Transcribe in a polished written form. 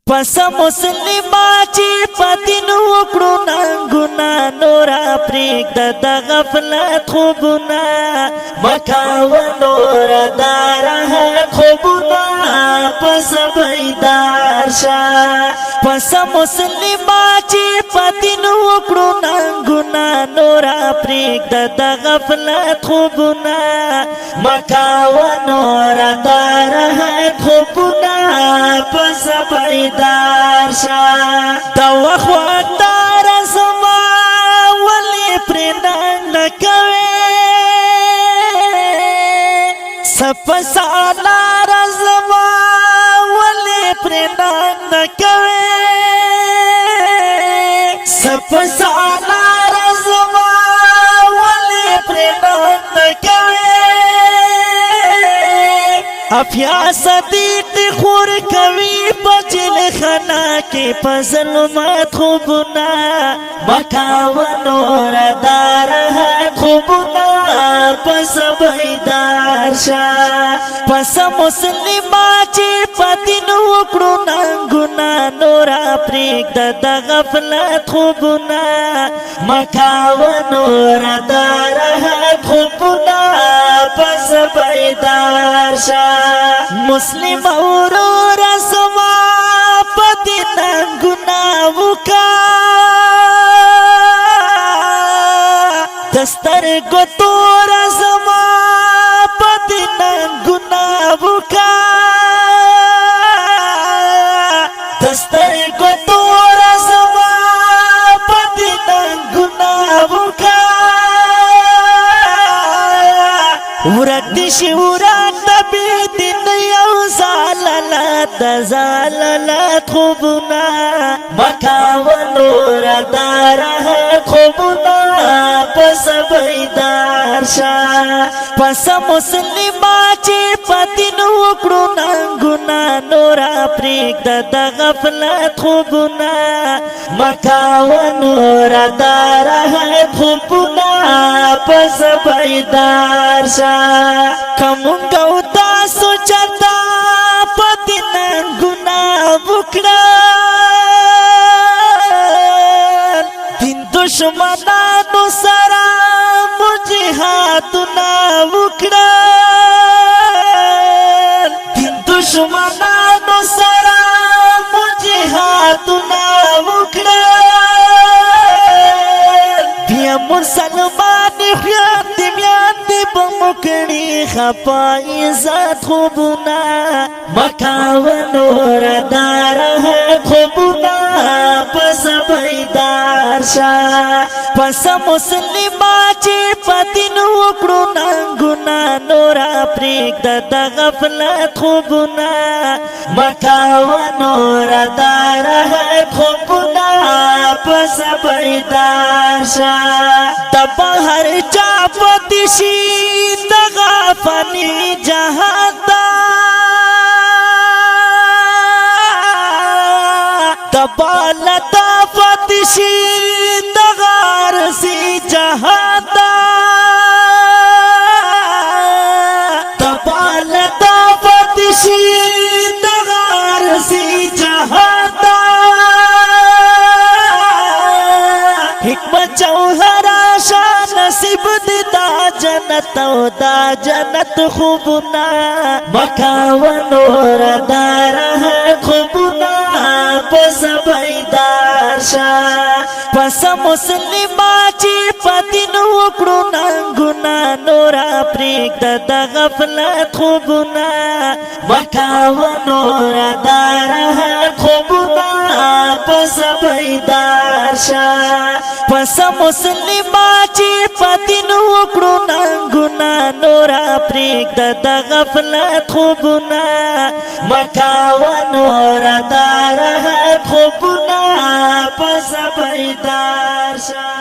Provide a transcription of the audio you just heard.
پس مسلما چې پدین وکړو ننګونه نورا پریږد د غفلت خوبونه مکاو نورا داره خوبونه پس بیدار شه پس مسلما چې پدین وکړو ننګونه نورا پریږد د غفلت خوبونه مکاو نورا داره خوبونه پس بیدار شا دا وخواتار زما ولی پرنان نکوی سپسالار زما ولی پرنان نکوی سپسالار زما ولی پرنان نکوی افیا صدیق خور کوي پچل خنا کې پظلمات خوبنا مکاو نور دار خوبنا پس بیدار شه پس مسلما چې پدین وکړو ننګونه نورا پریږد د غفلت خوبنا مکاو نور دار خوبنا پس بیدار شه مسلم اورور سما پدین گناوکا دستر گتور سما پدین گناوکا دستر گتور سما پدین گناوکا ورک دیشی ورک نبی دین یو زاللت زاللت خوبنا مکاو نور داره خوبنا پس بیدار شه پس مسلما چې پدین وکړو ننګونه نورا پریږد د غفلت خوبنا مکاو نور داره خوبنا پس بیدار شه کمونگو تاسو چرتا پدین گناه وکړه دین دشمنانو سره مجاهدونه وکړه دین دشمنانو سره مجاهدونه وکړه بیا مسلمان خیاندی بمکڑی خپا عزت خوبنا مکاو نور دار خوبنا پس بیدار شه پس مسلما چې پدین وکړو ننګونه نورا پریږد د غفلت خوبنا مکاو نور دار خوبنا پس بیدار شه د بهر چا پدشي دغه فانی جهاد د بالت پدشي دغه رسی جهاد د بالت پدشي دغه رسی جهاد حکمت جوهر شان نصیب دی دا جنت او دا جنت خوبنا مکاو نور دار خوبنا پس بیدار شه پس مسلما چې پدین وکړو ننګونه نورا پریږد د غفلت خوبنا مکاو نور دار خوبنا پس بیدار شه پس مسلما چې پدین وکړو ننګونه نورا پریږد د غفلت خوبنا مکاو نور دار خوبنا پس بیدار شه